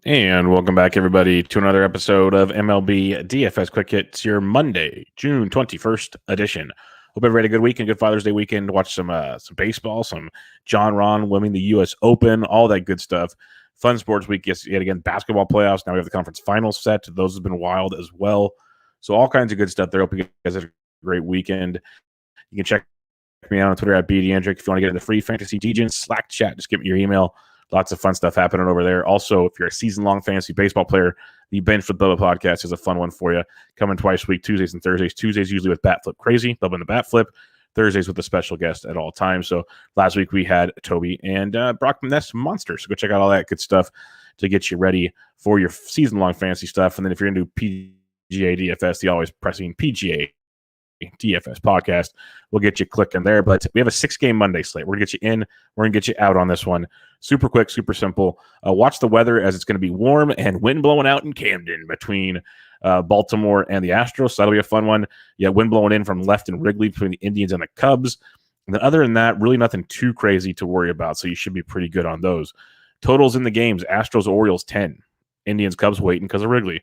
And welcome back, everybody, to another episode of MLB DFS Quick Hits, your Monday, June 21st edition. Hope everybody had a good weekend, good Father's Day weekend. Watch some baseball, some John Ron winning the U.S. Open, all that good stuff. Fun sports week yet again. Basketball playoffs. Now we have the conference finals set. Those have been wild as well. So all kinds of good stuff there. Hope you guys had a great weekend. You can check me out on Twitter at BDandrick if you want to get into free fantasy teachings, Slack chat. Just give me your email. Lots of fun stuff happening over there. Also, if you're a season-long fantasy baseball player, the Bench with Bubba podcast is a fun one for you. Coming twice a week, Tuesdays and Thursdays. Tuesdays usually with Bat Flip Crazy, Bubba and the Bat Flip. Thursdays with a special guest at all times. So last week we had Toby and Brock Ness Monster. So go check out all that good stuff to get you ready for your season-long fantasy stuff. And then if you're into PGA DFS, the always pressing PGA DFS podcast, we'll get you clicking there. But we have a 6-game Monday slate. We're gonna get you in, we're gonna get you out on this one. Super quick, super simple. Watch the weather, as it's going to be warm and wind blowing out in Camden between Baltimore and the Astros. So that'll be a fun one. Yeah, wind blowing in from left and Wrigley between the Indians and the Cubs. And then other than that, really nothing too crazy to worry about. So you should be pretty good on those. Totals in the games: Astros, Orioles 10, Indians, Cubs waiting because of Wrigley.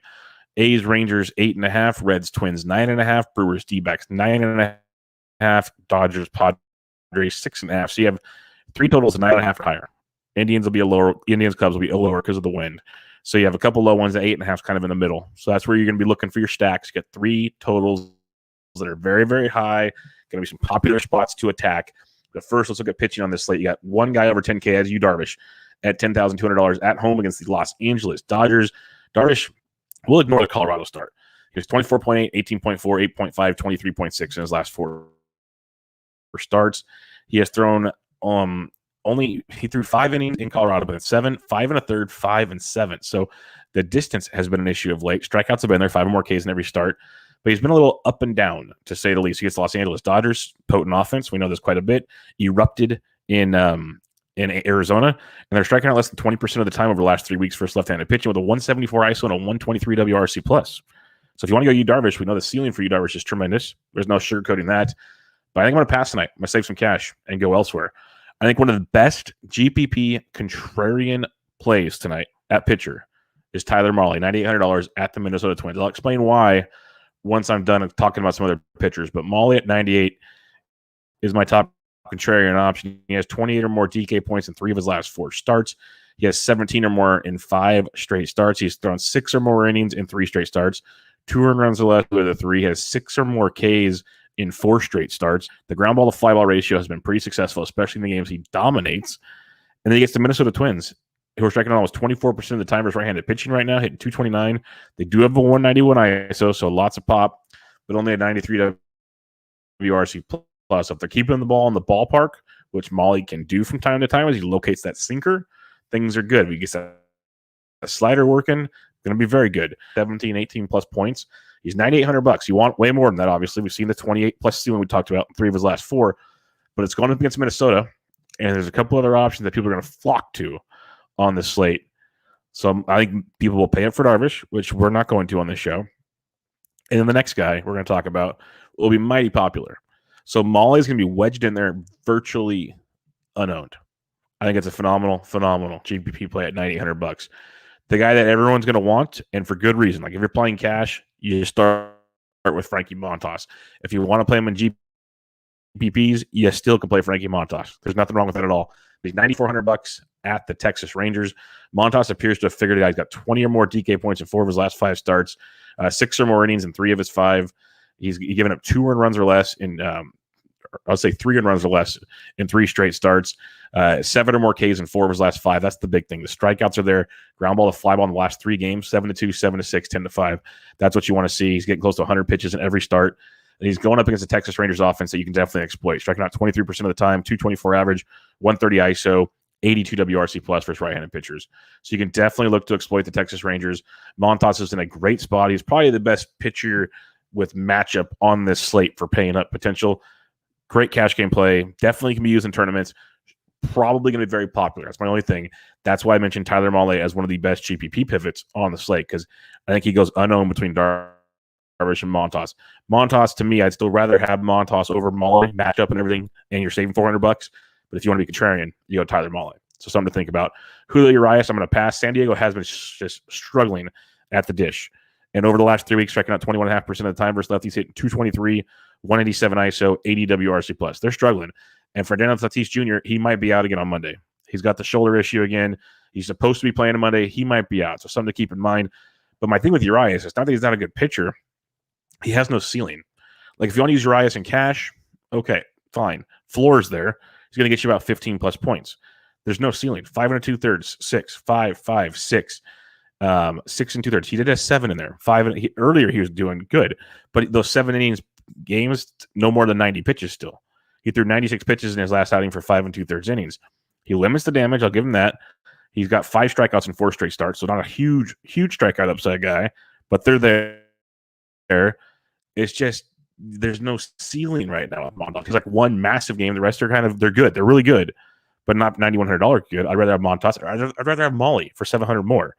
A's, Rangers 8.5, Reds, Twins 9.5, Brewers, D-backs 9.5, Dodgers, Padres 6.5. So you have three totals of 9.5 or higher. Indians will be a lower. Indians, Cubs will be a lower because of the wind. So you have a couple low ones at 8.5 is kind of in the middle. So that's where you're going to be looking for your stacks. You get three totals that are very, very high. Going to be some popular spots to attack. But first, let's look at pitching on this slate. You got one guy over 10K as Yu Darvish at $10,200 at home against the Los Angeles Dodgers. Darvish will ignore the Colorado start. He was 24.8, 18.4, 8.5, 23.6 in his last four starts. He has thrown he threw 5 innings in Colorado, but it's 7, 5 1/3, 5 and 7. So the distance has been an issue of late. Strikeouts have been there, 5 or more Ks in every start, but he's been a little up and down, to say the least. He gets the Los Angeles Dodgers, potent offense. We know this quite a bit. Erupted in Arizona, and they're striking out less than 20% of the time over the last 3 weeks for his left-handed pitching with a 174 ISO and a 123 WRC+. So if you want to go Yu Darvish, we know the ceiling for Yu Darvish is tremendous. There's no sugarcoating that. But I think I'm going to pass tonight. I'm going to save some cash and go elsewhere. I think one of the best GPP contrarian plays tonight at pitcher is Tyler Mahle, $9,800 at the Minnesota Twins. I'll explain why once I'm done talking about some other pitchers. But Mahle at 98 is my top contrarian option. He has 28 or more DK points in 3 of his last 4 starts. He has 17 or more in 5 straight starts. He's thrown 6 or more innings in 3 straight starts. 2 earned runs or less with a 3. He has 6 or more Ks in 4 straight starts. The ground ball to fly ball ratio has been pretty successful, especially in the games he dominates. And then he gets the Minnesota Twins, who are striking out almost 24% of the time versus right-handed pitching right now, hitting 229. They do have a 191 ISO, so lots of pop, but only a 93 WRC plus. If they're keeping the ball in the ballpark, which Mahle can do from time to time as he locates that sinker, things are good. If he gets a slider working, going to be very good. 17, 18 plus points. He's $9,800. You want way more than that, obviously. We've seen the 28 plus ceiling we talked about in 3 of his last 4, but it's going up against Minnesota, and there's a couple other options that people are going to flock to on this slate. So I think people will pay up for Darvish, which we're not going to on this show. And then the next guy we're going to talk about will be mighty popular. So Mahle is going to be wedged in there, virtually unowned. I think it's a phenomenal GPP play at $9,800. The guy that everyone's going to want, and for good reason. Like if you're playing cash, you start with Frankie Montas. If you want to play him in GPPs, you still can play Frankie Montas. There's nothing wrong with that at all. He's $9,400 at the Texas Rangers. Montas appears to have figured it out. He's got 20 or more DK points in 4 of his last 5 starts, 6 or more innings in 3 of his 5. He's given up 2 earned runs or less in, I'll say 3 earned runs or less in 3 straight starts, 7 or more Ks in 4 of his last 5. That's the big thing. The strikeouts are there. Ground ball to fly ball in the last 3 games, 7-2, 7-6, 10-5. That's what you want to see. He's getting close to 100 pitches in every start. And he's going up against the Texas Rangers offense that you can definitely exploit. Striking out 23% of the time, 224 average, 130 ISO, 82 WRC plus versus right-handed pitchers. So you can definitely look to exploit the Texas Rangers. Montas is in a great spot. He's probably the best pitcher with matchup on this slate for paying up potential. Great cash game play. Definitely can be used in tournaments. Probably going to be very popular. That's my only thing. That's why I mentioned Tyler Mahle as one of the best GPP pivots on the slate, because I think he goes unowned between Darvish and Montas. Montas, to me, I'd still rather have Montas over Mahle, matchup and everything, and you're saving $400. But if you want to be contrarian, you go Tyler Mahle. So something to think about. Julio Urias, I'm going to pass. San Diego has been just struggling at the dish. And over the last 3 weeks, striking out 21.5% of the time versus lefties, hitting 223, 187 ISO, 80 WRC plus. They're struggling. And Fernando Tatis Jr., he might be out again on Monday. He's got the shoulder issue again. He's supposed to be playing on Monday. He might be out. So something to keep in mind. But my thing with Urias, it's not that he's not a good pitcher. He has no ceiling. Like if you want to use Urias in cash, okay, fine. Floor's there. He's going to get you about 15 plus points. There's no ceiling. 5 2/3, 6, 5, 5, 6. 6 2/3. He did have 7 in there. Earlier he was doing good, but those 7 innings games, no more than 90 pitches still. He threw 96 pitches in his last outing for 5 2/3 innings. He limits the damage. I'll give him that. He's got 5 strikeouts in 4 straight starts, so not a huge strikeout upside guy, but they're there. It's just there's no ceiling right now with Montas. He's like one massive game. The rest are they're good. They're really good, but not $9,100 good. I'd rather have Montas. I'd rather have Molly for $700 more.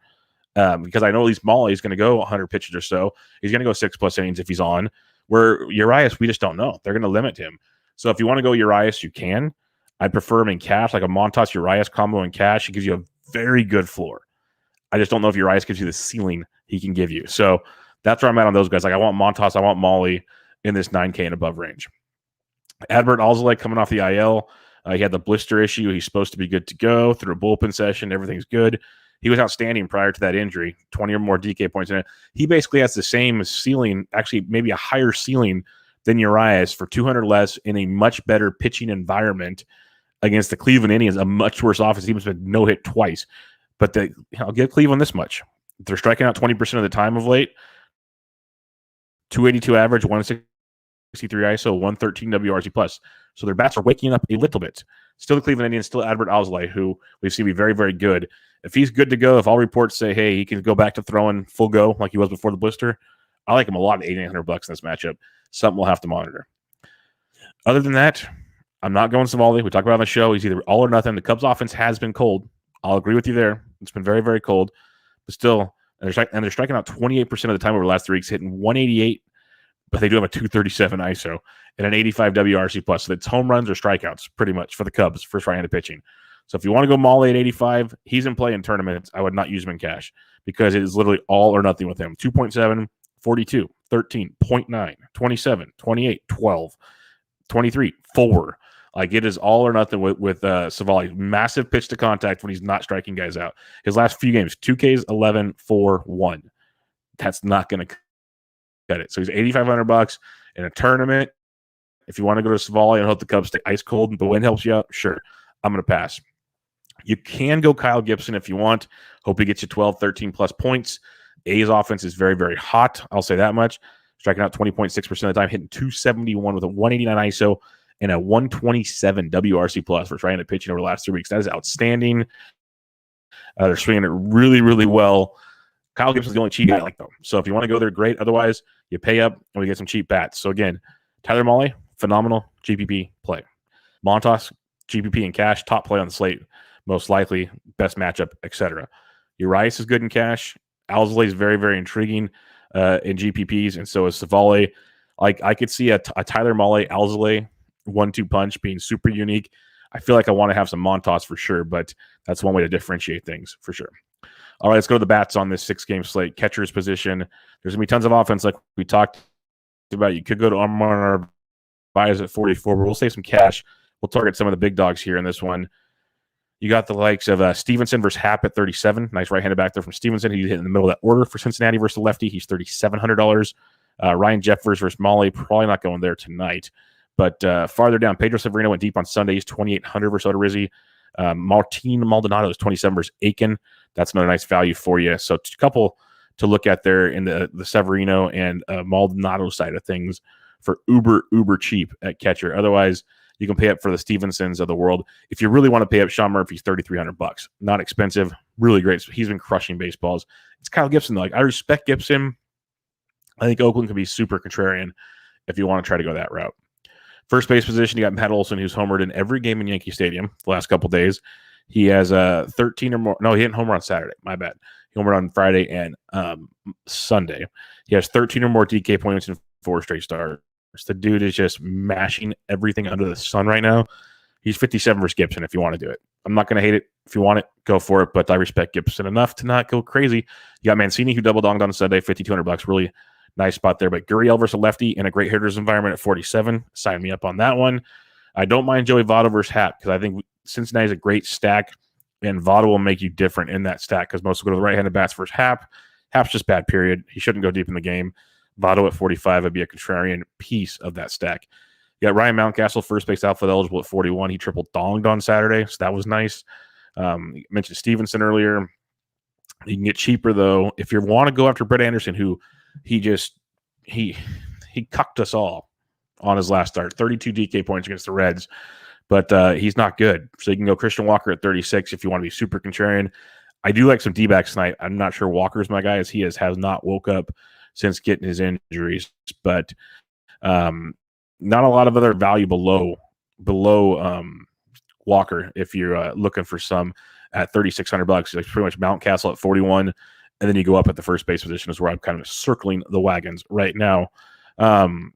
Because I know at least Molly is going to go 100 pitches or so. He's going to go 6+ innings if he's on. Where Urias, we just don't know. They're going to limit him. So if you want to go Urias, you can. I'd prefer him in cash, like a Montas Urias combo in cash. It gives you a very good floor. I just don't know if Urias gives you the ceiling he can give you. So that's where I'm at on those guys. Like I want Montas, I want Molly in this 9K and above range. Adbert Alzolay coming off the IL. He had the blister issue. He's supposed to be good to go through a bullpen session. Everything's good. He was outstanding prior to that injury, 20 or more DK points in it. He basically has the same ceiling, actually maybe a higher ceiling than Urias for 200 less in a much better pitching environment against the Cleveland Indians, a much worse offense. He's been no-hit twice. But I'll give Cleveland this much. They're striking out 20% of the time of late. 282 average, 163 ISO, 113 WRC plus. So their bats are waking up a little bit. Still the Cleveland Indians, still Adbert Alzolay, who we've seen be very, very good. If he's good to go, if all reports say, hey, he can go back to throwing full go like he was before the blister, I like him a lot at $8,800 in this matchup. Something we'll have to monitor. Other than that, I'm not going Savali. We talked about on the show. He's either all or nothing. The Cubs offense has been cold. I'll agree with you there. It's been very, very cold. But still, they're striking out 28% of the time over the last 3 weeks, hitting 188, but they do have a 237 ISO and an 85 WRC plus. So it's home runs or strikeouts pretty much for the Cubs, first right-handed pitching. So if you want to go Molly at 85, he's in play in tournaments. I would not use him in cash because it is literally all or nothing with him. 2.7, 42, 13, 0.9, 27, 28, 12, 23, 4. Like it is all or nothing with Savali. Massive pitch to contact when he's not striking guys out. His last few games, 2Ks, 11, 4, 1. That's not going to cut it. So he's $8,500 in a tournament. If you want to go to Savali and hope the Cubs stay ice cold and the wind helps you out, sure. I'm going to pass. You can go Kyle Gibson if you want. Hope he gets you 12, 13 plus points. A's offense is very, very hot. I'll say that much. Striking out 20.6% of the time, hitting 271 with a 189 ISO and a 127 WRC plus for trying to pitching over the last 3 weeks. That is outstanding. They're swinging it really, really well. Kyle Gibson's the only cheap guy I like, though. So if you want to go there, great. Otherwise, you pay up and we get some cheap bats. So again, Tyler Mahle, phenomenal GPP play. Montas, GPP and cash, top play on the slate, most likely, best matchup, etc. Urias is good in cash. Alzolay is very, very intriguing in GPPs, and so is Savali. Like I could see a Tyler Mahle, Alzolay 1-2 punch being super unique. I feel like I want to have some Montas for sure, but that's one way to differentiate things for sure. All right, let's go to the bats on this 6-game slate. Catcher's position. There's going to be tons of offense like we talked about. You could go to Omar Baez at 44, but we'll save some cash. We'll target some of the big dogs here in this one. You got the likes of Stevenson versus Happ at 37. Nice right-handed back there from Stevenson. He's hit in the middle of that order for Cincinnati versus the lefty. He's $3,700. Ryan Jeffers versus Mahle, probably not going there tonight. But farther down, Pedro Severino went deep on Sunday. He's $2,800 versus Odorizzi. Martin Maldonado is 27 versus Aiken. That's another nice value for you. So a couple to look at there in the Severino and Maldonado side of things for uber cheap at catcher. Otherwise, you can pay up for the Stevensons of the world. If you really want to pay up, Sean Murphy's $3,300. Not expensive, really great. So he's been crushing baseballs. It's Kyle Gibson though. Like I respect Gibson. I think Oakland can be super contrarian if you want to try to go that route. First base position, you got Matt Olson, who's homered in every game in Yankee Stadium the last couple days. He has 13 or more. No, he didn't homer on Saturday. My bad. He homered on Friday and Sunday. He has 13 or more DK points in 4 straight starts. The dude is just mashing everything under the sun right now. He's 57 versus Gibson if you want to do it. I'm not going to hate it. If you want it, go for it. But I respect Gibson enough to not go crazy. You got Mancini, who double-donged on Sunday, $5,200. Really nice spot there. But Gurriel versus a lefty in a great hitter's environment at 47. Sign me up on that one. I don't mind Joey Votto versus Happ because I think Cincinnati's a great stack, and Votto will make you different in that stack because most will go to the right-handed bats versus Happ. Happ's just bad, period. He shouldn't go deep in the game. Votto at 45 would be a contrarian piece of that stack. You got Ryan Mountcastle, first base outfield eligible at 41. He triple-donged on Saturday, so that was nice. You mentioned Stevenson earlier. You can get cheaper, though. If you want to go after Brett Anderson, who he cucked us all on his last start. 32 DK points against the Reds, but he's not good. So you can go Christian Walker at 36 if you want to be super contrarian. I do like some D-backs tonight. I'm not sure Walker's my guy, as he has not woke up since getting his injuries, but not a lot of other value below Walker if you're looking for some at $3,600. Like pretty much Mountcastle at 41, and then you go up at the first base position is where I'm kind of circling the wagons right now. I'll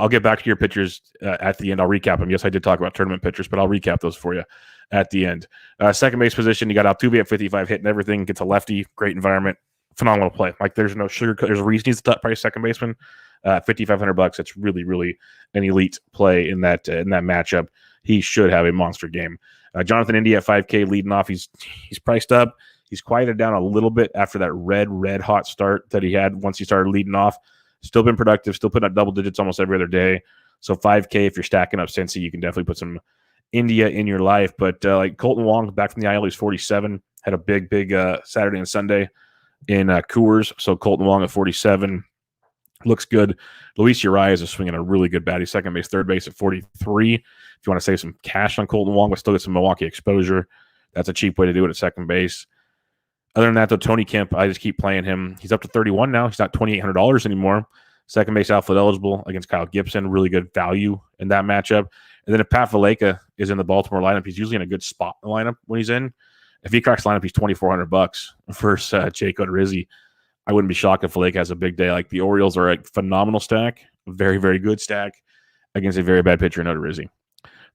get back to your pitchers at the end. I'll recap them. Yes, I did talk about tournament pitchers, but I'll recap those for you at the end. Second base position, you got Altuve at 55, hitting everything, gets a lefty, great environment, phenomenal play. Like there's no sugar. There's a reason he's the top price second baseman. $5,500. It's really, really an elite play in that matchup. He should have a monster game. Jonathan India at 5K leading off. He's priced up. He's quieted down a little bit after that red hot start that he had once he started leading off. Still been productive. Still putting up double digits almost every other day. So 5K if you're stacking up Cincy, you can definitely put some India in your life. But like Colton Wong back from the IL, he's 47. Had a big Saturday and Sunday in Coors. So Colton Wong at 47. Looks good. Luis Urias is swinging a really good bat. He's second base, third base at 43. If you want to save some cash on Colton Wong, but still get some Milwaukee exposure, that's a cheap way to do it at second base. Other than that, though, Tony Kemp, I just keep playing him. He's up to 31 now. He's not $2,800 anymore. Second base outfield eligible against Kyle Gibson. Really good value in that matchup. And then if Pat Valaika is in the Baltimore lineup, he's usually in a good spot in the lineup when he's in. If he cracks the lineup, he's $2,400 versus Jake Odorizzi. I wouldn't be shocked if Valaika has a big day. Like the Orioles are a phenomenal stack, very, very good stack against a very bad pitcher in Odorizzi.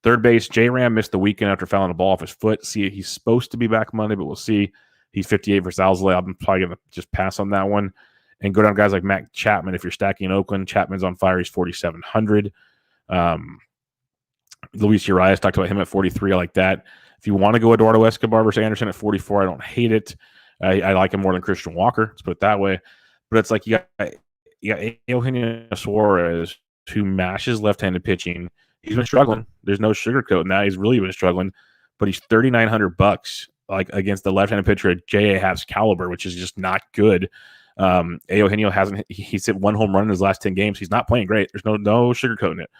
Third base, J-Ram missed the weekend after fouling a ball off his foot. See, he's supposed to be back Monday, but we'll see. He's 58 versus Alzolay. I'm probably going to just pass on that one and go down guys like Matt Chapman. If you're stacking in Oakland, Chapman's on fire. He's 4,700. Luis Urias, talked about him at 43. I like that. If you want to go Eduardo Escobar versus Anderson at 44, I don't hate it. I like him more than Christian Walker. Let's put it that way. But it's like you got Eugenio Suarez, who mashes left-handed pitching. He's been struggling. There's no sugarcoat now. He's really been struggling. But he's $3,900 like against the left-handed pitcher at J.A. Happ's caliber, which is just not good. Eugenio he's hit one home run in his last 10 games. He's not playing great. There's no sugarcoating it.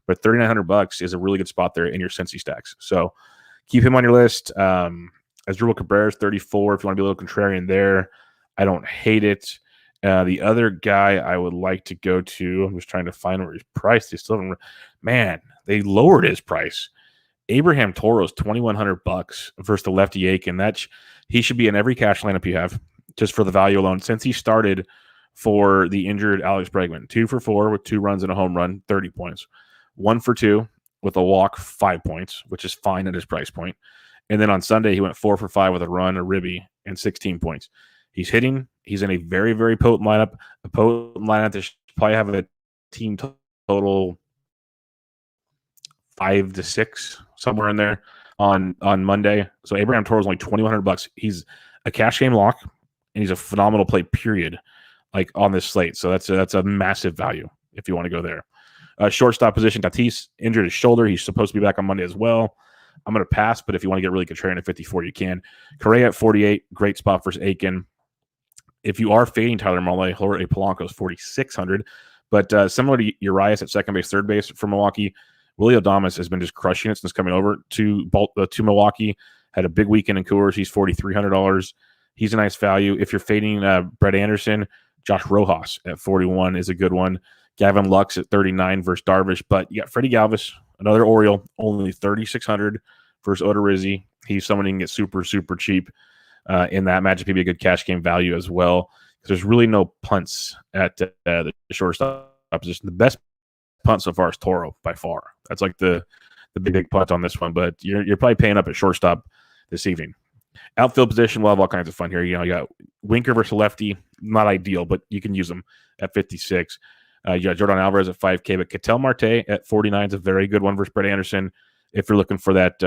But $3,900 is a really good spot there in your Cincy stacks. So keep him on your list. Asdrubal Cabrera's 34. If you want to be a little contrarian there, I don't hate it. The other guy I would like to go to, I'm just trying to find where he's priced. They still haven't. Man, they lowered his price. Abraham Toro's $2,100 versus the lefty Aiken. He should be in every cash lineup you have just for the value alone. Since he started for the injured Alex Bregman, 2 for 4 with 2 runs and a home run, 30 points. 1 for 2 with a walk, 5 points, which is fine at his price point. And then on Sunday, he went 4 for 5 with a run, a ribby, and 16 points. He's hitting. He's in a very, very potent lineup. A potent lineup that should probably have a team total 5 to 6, somewhere in there on Monday. So Abraham Toro is only $2,100. He's a cash game lock, and he's a phenomenal play, period, like on this slate. So that's a massive value if you want to go there. Shortstop position, Tatis injured his shoulder. He's supposed to be back on Monday as well. I'm going to pass, but if you want to get really contrarian at 54, you can. Correa at 48, great spot versus Aiken. If you are fading Tyler Mahle, Jorge Polanco is 4,600. But similar to Urias at second base, third base for Milwaukee, Willie Adames has been just crushing it since coming over to Milwaukee. Had a big weekend in Coors. He's $4,300. He's a nice value. If you're fading Brett Anderson, Josh Rojas at 41 is a good one. Gavin Lux at 39 versus Darvish. But you got Freddie Galvis, another Oriole, only 3,600 versus Odorizzi. He's someone who can get super, super cheap in that matchup. He'd be a good cash game value as well. Because there's really no punts at the shortstop position. The best punt so far is Toro by far. That's like the the big punt on this one, but you're probably paying up at shortstop this evening. Outfield position, we'll have all kinds of fun here. You got Winker versus lefty, not ideal, but you can use them at 56. You got Jordan Alvarez at 5K, but Ketel Marte at 49 is a very good one versus Brett Anderson if you're looking for that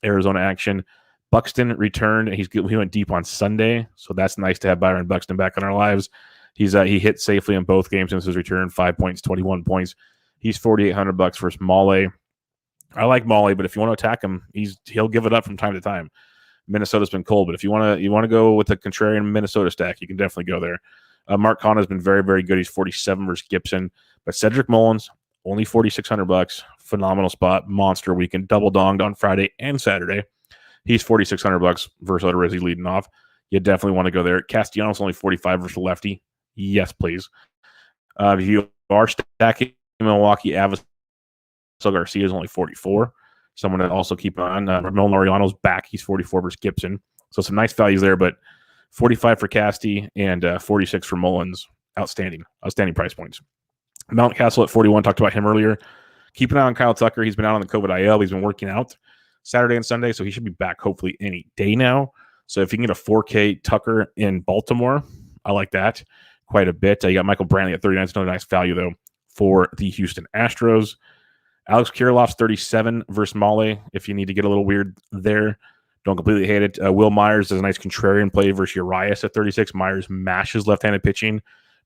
Arizona action. Buxton returned. He went deep on Sunday, so that's nice to have Byron Buxton back in our lives. He hit safely in both games since his return, 5 points, 21 points. He's $4,800 versus Mahle. I like Mahle, but if you want to attack him, he'll give it up from time to time. Minnesota's been cold, but if you want to go with the contrarian Minnesota stack, you can definitely go there. Mark Kahn has been very, very good. He's 47 versus Gibson, but Cedric Mullins only $4,600. Phenomenal spot, monster weekend, double donged on Friday and Saturday. He's $4,600 versus Odorizzi leading off. You definitely want to go there. Castellanos only 45 versus lefty. Yes, please. If you are stacking Milwaukee, Avis Garcia is only 44. Someone to also keep on. Ramon Laureano's back. He's 44 versus Gibson. So some nice values there, but 45 for Casti and 46 for Mullins. Outstanding price points. Mountcastle at 41. Talked about him earlier. Keep an eye on Kyle Tucker. He's been out on the COVID IL. He's been working out Saturday and Sunday, so he should be back hopefully any day now. So if you can get a 4K Tucker in Baltimore, I like that quite a bit. You got Michael Brantley at 39. It's another nice value, though, for the Houston Astros. Alex Kirilloff's 37 versus Mahle. If you need to get a little weird there, don't completely hate it. Will Myers is a nice contrarian play versus Urias at 36. Myers mashes left-handed pitching.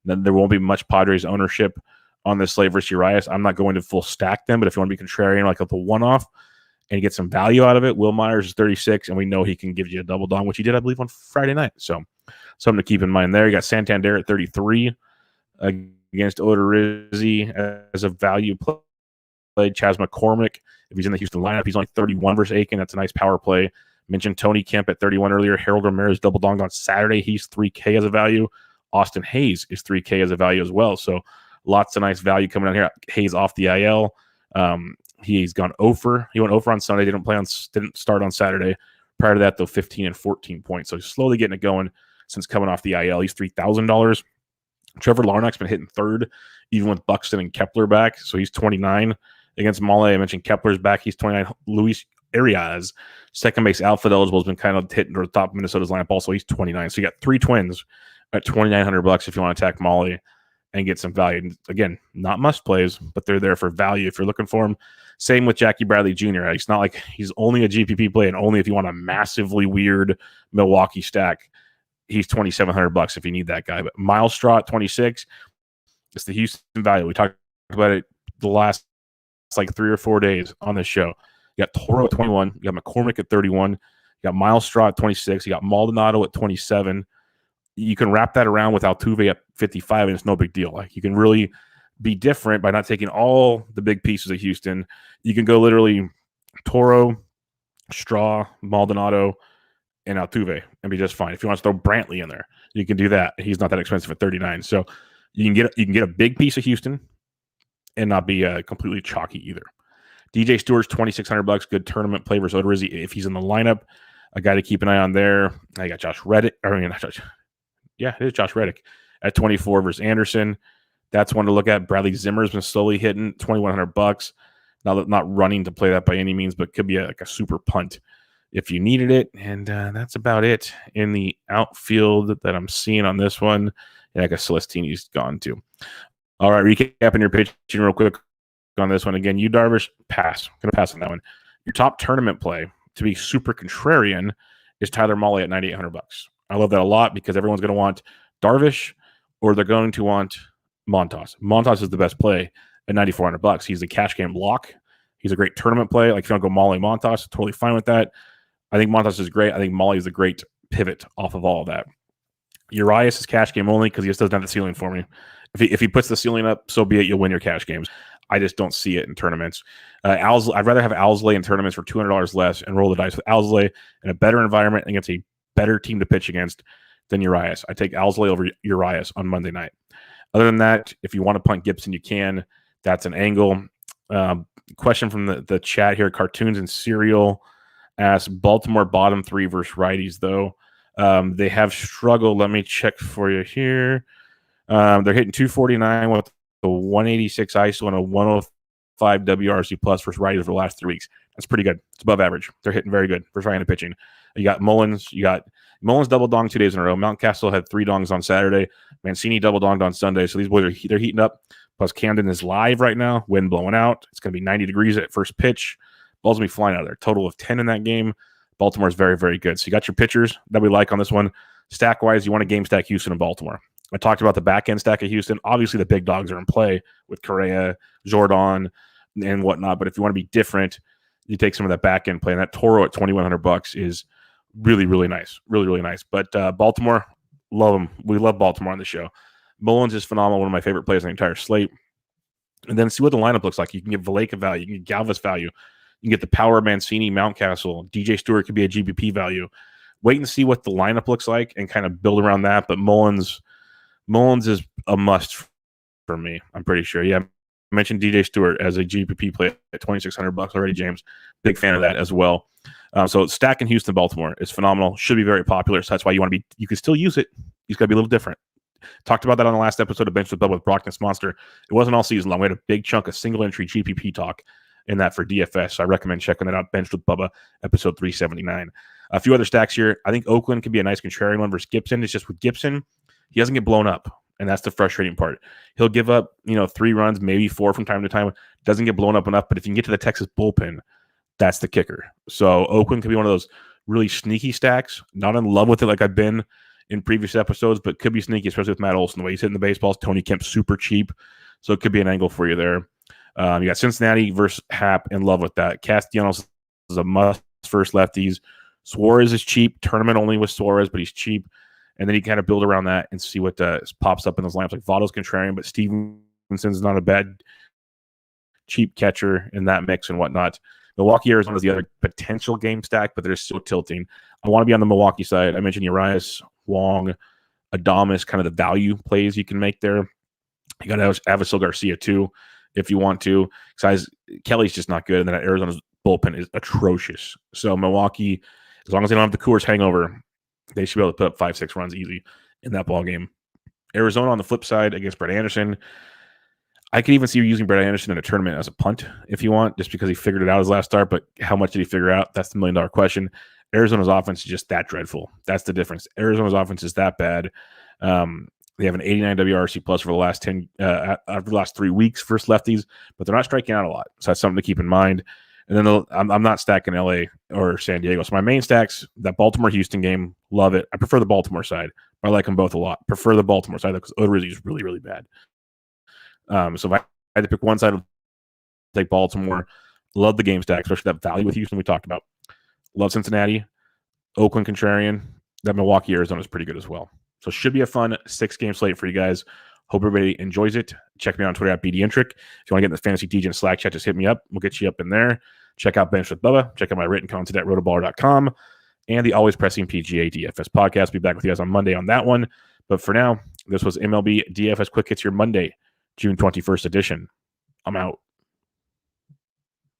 Then there won't be much Padres ownership on this slate versus Urias. I'm not going to full stack them, but if you want to be contrarian, like a one-off and get some value out of it, Will Myers is 36, and we know he can give you a double dong, which he did, I believe, on Friday night. So something to keep in mind there. You got Santander at 33 against Odorizzi as a value play. Chas McCormick, if he's in the Houston lineup, he's only 31 versus Aiken. That's a nice power play. Mentioned Tony Kemp at 31 earlier. Harold Ramirez double donged on Saturday. He's 3K as a value. Austin Hayes is 3K as a value as well. So lots of nice value coming out here. Hayes off the IL. He's gone over. He went over on Sunday. Didn't start on Saturday. Prior to that, though, 15 and 14 points. So he's slowly getting it going since coming off the IL. He's $3,000. Trevor Larnach's been hitting third, even with Buxton and Kepler back. So he's 29 against Mahle. I mentioned Kepler's back. He's 29. Luis Arias, second base outfield eligible, has been kind of hitting the top of Minnesota's lineup also. He's 29. So you got three twins at $2,900 if you want to attack Mahle and get some value. And again, not must plays, but they're there for value if you're looking for them. Same with Jackie Bradley Jr. It's not like he's only a GPP play, and only if you want a massively weird Milwaukee stack. He's $2,700 if you need that guy. But Miles Straw at 26, it's the Houston value. We talked about it the last like 3 or 4 days on this show. You got Toro at 21. You got McCormick at 31. You got Miles Straw at 26. You got Maldonado at 27. You can wrap that around with Altuve at 55, and it's no big deal. Like, you can really be different by not taking all the big pieces of Houston. You can go literally Toro, Straw, Maldonado, and Altuve and be just fine. If you want to throw Brantley in there, you can do that. He's not that expensive at 39. So you can get a big piece of Houston and not be completely chalky either. DJ Stewart's $2,600. Good tournament play versus Odorizzi if he's in the lineup. A guy to keep an eye on there. I got Josh Reddick. It is Josh Reddick at 24 versus Anderson. That's one to look at. Bradley Zimmer's been slowly hitting $2,100. Not running to play that by any means, but could be like a super punt if you needed it. And that's about it in the outfield that I'm seeing on this one. And I guess Celestini's gone too. All right, recapping your pitching real quick on this one. Again, you Darvish, pass. I'm going to pass on that one. Your top tournament play to be super contrarian is Tyler Mahle at $9,800. I love that a lot because everyone's going to want Darvish or they're going to want Montas. Montas is the best play at $9,400. He's a cash game lock. He's a great tournament play. Like, if you want to go Mahle Montas, totally fine with that. I think Montas is great. I think Mahle is a great pivot off of all of that. Urias is cash game only because he just doesn't have the ceiling for me. If he puts the ceiling up, so be it. You'll win your cash games. I just don't see it in tournaments. I'd rather have Owsley in tournaments for $200 less and roll the dice with Owsley in a better environment against a better team to pitch against than Urias. I take Owsley over Urias on Monday night. Other than that, if you want to punt Gibson, you can. That's an angle. Question from the chat here. Cartoons and Cereal asks, Baltimore bottom 3 versus righties, though. They have struggled. Let me check for you here. They're hitting 249 with a 186 ISO and a 105 WRC plus versus righties for the last 3 weeks. That's pretty good. It's above average. They're hitting very good for trying to pitching. You got Mullins. You got Mullins double dong 2 days in a row. Mountcastle had 3 dongs on Saturday. Mancini double donged on Sunday. So these boys they're heating up. Plus Camden is live right now. Wind blowing out. It's going to be 90 degrees at first pitch. Ball's going to be flying out of there. Total of 10 in that game. Baltimore's very, very good. So you got your pitchers that we like on this one. Stack-wise, you want to game stack Houston and Baltimore. I talked about the back-end stack of Houston. Obviously, the big dogs are in play with Correa, Jordan, and whatnot. But if you want to be different, you take some of that back-end play. And that Toro at $2,100 is really, really nice. Really, really nice. But Baltimore, love them. We love Baltimore on the show. Mullins is phenomenal. One of my favorite players on the entire slate. And then see what the lineup looks like. You can get Valleca value. You can get Galvis value. You can get the power Mancini, Mountcastle. DJ Stewart could be a GPP value. Wait and see what the lineup looks like and kind of build around that. But Mullins is a must for me. I'm pretty sure. Yeah, I mentioned DJ Stewart as a GPP play at $2,600 already, James. Big fan of that as well. So stacking Houston, Baltimore is phenomenal. Should be very popular. So that's why you want to be. You can still use it. You just got to be a little different. Talked about that on the last episode of Bench with Bubba with Brockness Monster. It wasn't all season long. We had a big chunk of single entry GPP talk in that for DFS. So I recommend checking that out. Bench with Bubba, episode 379. A few other stacks here. I think Oakland could be a nice contrarian one versus Gibson. It's just with Gibson, he doesn't get blown up, and that's the frustrating part. He'll give up, 3 runs, maybe 4 from time to time. Doesn't get blown up enough, but if you can get to the Texas bullpen, that's the kicker. So Oakland could be one of those really sneaky stacks. Not in love with it like I've been in previous episodes, but could be sneaky, especially with Matt Olson. The way he's hitting the baseballs, Tony Kemp's super cheap, so it could be an angle for you there. You got Cincinnati versus Hap. In love with that. Castellanos is a must versus lefties. Suarez is cheap. Tournament only with Suarez, but he's cheap. And then you kind of build around that and see what pops up in those lineups. Like Votto's contrarian, but Stevenson's not a bad cheap catcher in that mix and whatnot. Milwaukee, Arizona is the other potential game stack, but they're still tilting. I want to be on the Milwaukee side. I mentioned Urias, Wong, Adames, kind of the value plays you can make there. You got Avisail Garcia too, if you want to. Kelly's just not good, and then Arizona's bullpen is atrocious. So Milwaukee, as long as they don't have the Coors hangover, they should be able to put up 5-6 runs easy in that ball game. Arizona on the flip side against Brett Anderson. I could even see you using Brett Anderson in a tournament as a punt if you want, just because he figured it out his last start. But how much did he figure out? That's the $1 million question. Arizona's offense is just that dreadful. That's the difference. Arizona's offense is that bad. They have an 89 WRC plus for the last 3 weeks versus lefties, but they're not striking out a lot. So that's something to keep in mind. And then I'm not stacking LA or San Diego. So my main stacks, that Baltimore-Houston game, love it. I prefer the Baltimore side, but I like them both a lot. Prefer the Baltimore side because Odorizzi is really, really bad. So if I had to pick one side, I'll take Baltimore. Love the game stack, especially that value with Houston we talked about. Love Cincinnati, Oakland contrarian. That Milwaukee, Arizona is pretty good as well. So should be a fun 6-game slate for you guys. Hope everybody enjoys it. Check me out on Twitter at BDintric. If you want to get in the Fantasy DJ and Slack chat, just hit me up. We'll get you up in there. Check out Bench with Bubba. Check out my written content at RotoBaller.com and the Always Pressing PGA DFS podcast. Be back with you guys on Monday on that one. But for now, this was MLB DFS Quick Hits, your Monday, June 21st edition. I'm out.